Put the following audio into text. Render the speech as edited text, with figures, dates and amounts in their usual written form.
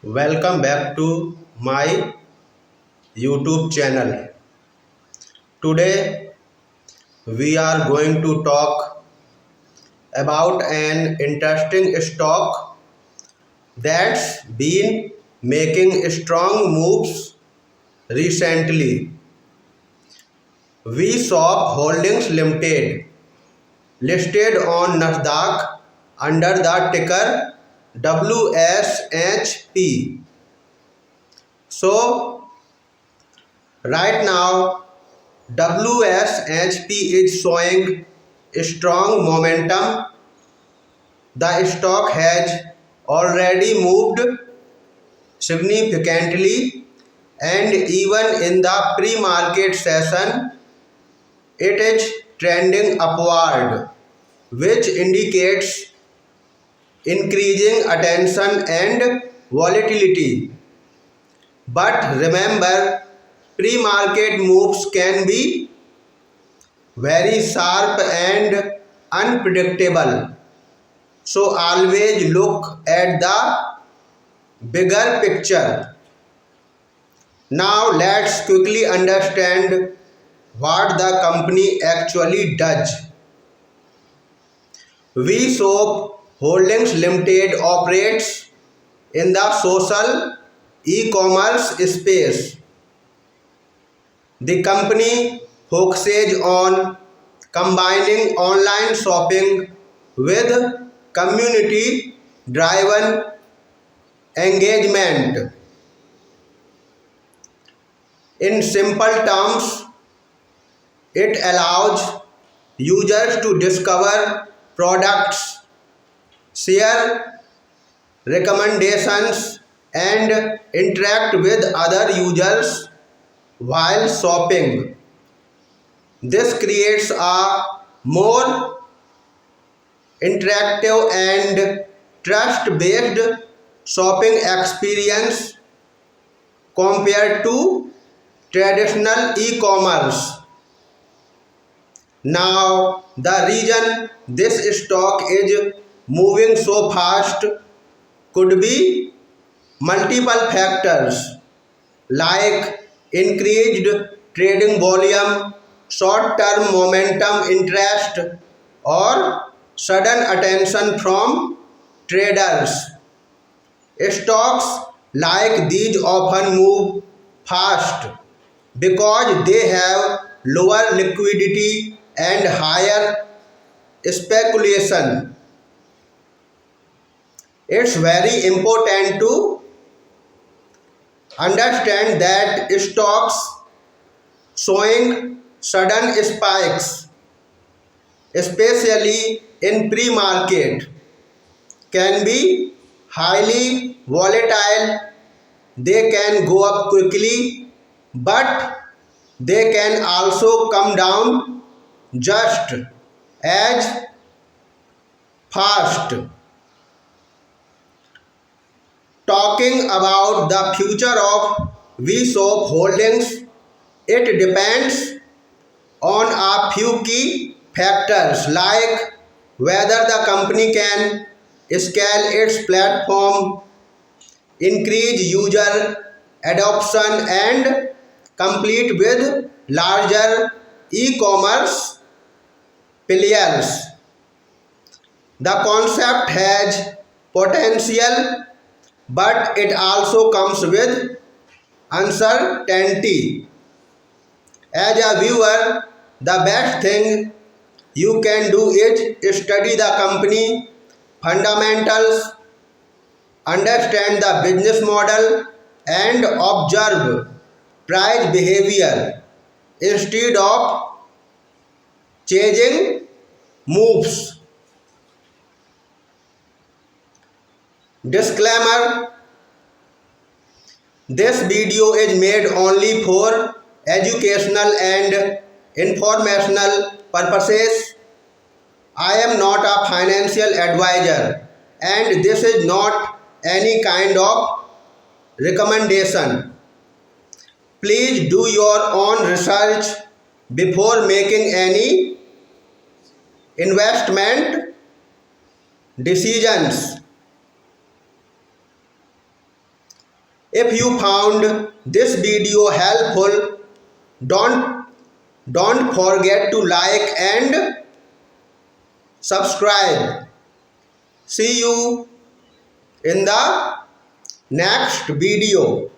Welcome back to my YouTube channel. Today we are going to talk about an interesting stock that's been making strong moves recently. WeShop Holdings Ltd listed on Nasdaq under the ticker WSHP. So right now WSHP is showing strong momentum. The stock has already moved significantly, and even in the pre-market session it is trending upward, which indicates increasing attention and volatility. But remember, pre-market moves can be very sharp and unpredictable. So always look at the bigger picture. Now let's quickly understand what the company actually does. WeShop Holdings Limited operates in the social e-commerce space. The company focuses on combining online shopping with community-driven engagement. In simple terms, it allows users to discover products, share recommendations, and interact with other users while shopping. This creates a more interactive and trust-based shopping experience compared to traditional e-commerce. Now, the reason this stock is moving so fast could be multiple factors like increased trading volume, short-term momentum interest, or sudden attention from traders. Stocks like these often move fast because they have lower liquidity and higher speculation. It's very important to understand that stocks showing sudden spikes, especially in pre-market, can be highly volatile. They can go up quickly, but they can also come down just as fast. Talking about the future of WeShop Holdings, it depends on a few key factors like whether the company can scale its platform, increase user adoption, and compete with larger e-commerce players. The concept has potential, but it also comes with uncertainty. As a viewer, the best thing you can do is study the company fundamentals, understand the business model, and observe price behavior instead of chasing moves. Disclaimer: this video is made only for educational and informational purposes. I am not a financial advisor, and this is not any kind of recommendation. Please do your own research before making any investment decisions. If you found this video helpful, don't forget to like and subscribe. See you in the next video.